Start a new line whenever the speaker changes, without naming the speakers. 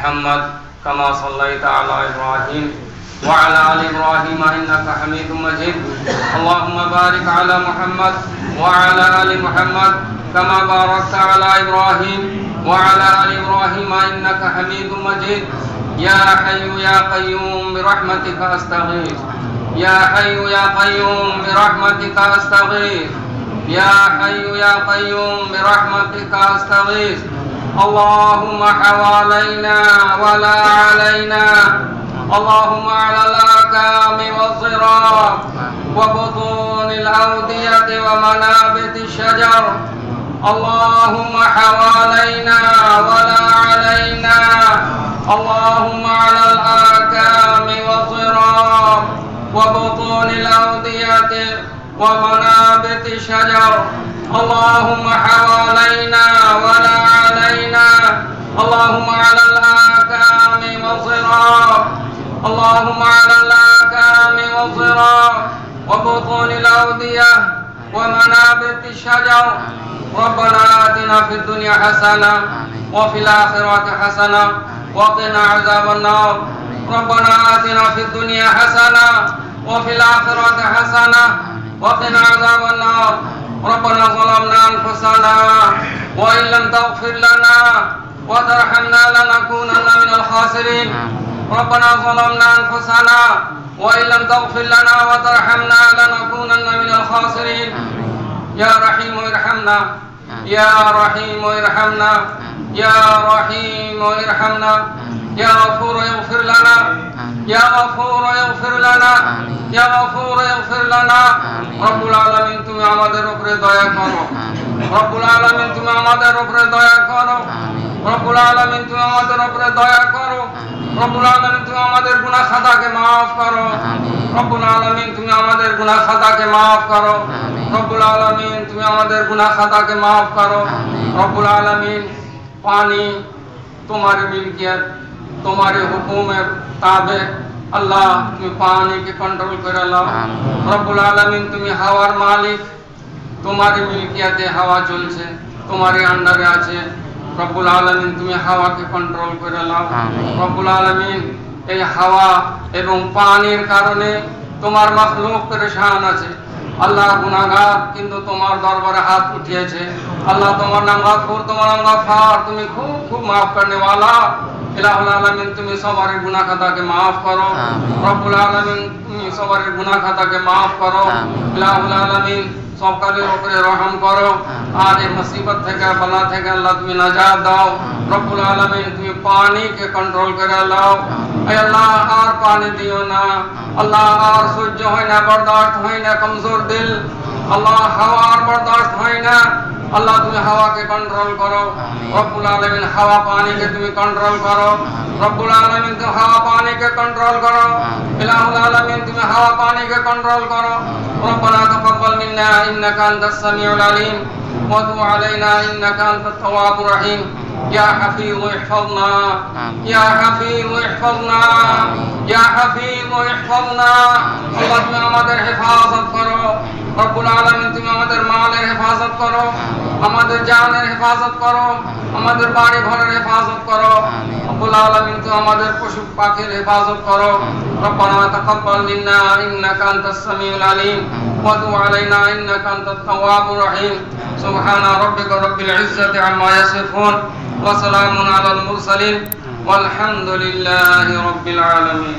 محمد كما صليت على إبراهيم وعلى آل إبراهيم إنك حميد مجيد اللهم بارك على محمد وعلى آل محمد كما باركت على إبراهيم وعلى آل إبراهيم إنك حميد مجيد يا حي يا قيوم برحمتك أستغيث يا حي يا قيوم برحمتك أستغيث يا حي يا قيوم برحمتك أستغيث اللهم حوالينا ولا علينا اللهم على الأكام والضراب وبطون الأودية ومنابت الشجر اللهم حوالينا ولا علينا اللهم على الآكام والضراب وبطون الأودية ومنابت الشجر اللهم حوالينا ولا علينا اللهم على الآكام والضراب اللهم على الآكام والضراب وبطون الأودية ومنابت الشجر ربنا آتنا في الدنيا حسنة وفي الآخرة حسنة وقنا عذاب النار ربنا آتنا في الدنيا حسنة وفي الآخرة حسنة وقنا عذاب النار ربنا ظلمنا أنفسنا وإن لم تغفر لنا وترحمنا لنكونن من الخاسرين ربنا ظلمنا أنفسنا وإن لم تغفر لنا وترحمنا لنكونن من الخاسرين يا رحيم ارحمنا يا رحيم ارحمنا يا رحيم ارحمنا يا غفور اغفر لنا يا غفور اغفر لنا يا غفور اغفر لنا রব্বুল আলামিন তুমি আমাদের উপরে দয়া করো রব্বুল আলামিন তুমি আমাদের উপরে দয়া করো রব্বুল আলামিন তুমি আমাদের উপরে দয়া করো রব্বুল আলামিন তুমি আমাদের গুনাহ খাতাকে maaf করো রব্বুল আলামিন তুমি আমাদের গুনাহ খাতাকে maaf করো রব্বুল আলামিন তুমি আমাদের গুনাহ খাতাকে maaf করো রব্বুল আলামিন পানি তোমার মিলকিয়ত तुम्हारे हुकुम ताबे अल्लाह तुम पानी के कंट्रोल कर लो रब्बुल आलमीन तुम हवार मालिक तुम्हारी मिल्कियते हवा चलছে तुम्हारे अंडरे আছে रब्बुल आलमीन तुम हवा के कंट्रोल कर लो रब्बुल आलमीन এই হাওয়া এবং পানির কারণে তোমার মাখলুক পরেশান আছে আল্লাহ গুনাহগার কিন্তু তোমার দরবারে হাত উঠিয়েছে আল্লাহ তোমার নাম গফুর তোমার নাম গফার তুমি খুব খুব maaf करने वाला इलाहुल आलमीन तुम सवारे गुनाह खाता के maaf करो रब्बुल आलमीन तुम सवारे गुनाह खाता के maaf करो इलाहुल आलमीन सबकालेर উপরে রহম করো আর এই মুসিবত থেকে বালা থেকে আল্লাহ তুমি নাজাত দাও রব্বুল আলামিন তুমি পানি কে কন্ট্রোল করে লাও হে আল্লাহ আর পানি দিও না আল্লাহ আর সহ্য হয় না বরদাস্ত হয় না কমজোর দিল আল্লাহ হাওয়া আর বরদাস্ত হয় না अल्लाह तुम हवा के कंट्रोल करो रब्बुल आलमीन हवा पानी के तुम कंट्रोल करो रब्बुल आलमीन तुम हवा पानी के कंट्रोल करो इलाहुल आलमीन तुम हवा पानी के कंट्रोल करो रब्बना तक़ब्बल मिन्ना इन्नका अंतस समीउल अलीम व तुब अलैना इन्नका अंतत तव्वाबुर रहीम या हफीज़ इहफ़ज़ना या हफीज़ इहफ़ज़ना या हफीज़ इहफ़ज़ना अल्लाह तुम আমাদের হেফাজত করো রব্বুল আলামিন তুমি আমাদের মালের হেফাজত করো আমাদের জানের হেফাজত করো আমাদের বাড়ি ঘরের হেফাজত করো রব্বুল আলামিন তুমি আমাদের পশু পাখির হেফাজত করো রব্বানা তাকাব্বাল মিন্না ইন্নাকা আনতাস সামিউল আলিম ওয়া তুব আলাইনা ইন্নাকা আনতাত তাওয়াবুর রহিম সুবহানা রাব্বিকা রাব্বিল ইজ্জাতি আম্মা ইয়াসিফুন ওয়া সালামুন আলাল মুরসালিন ওয়াল হামদুলিল্লাহি রাব্বিল আলামিন।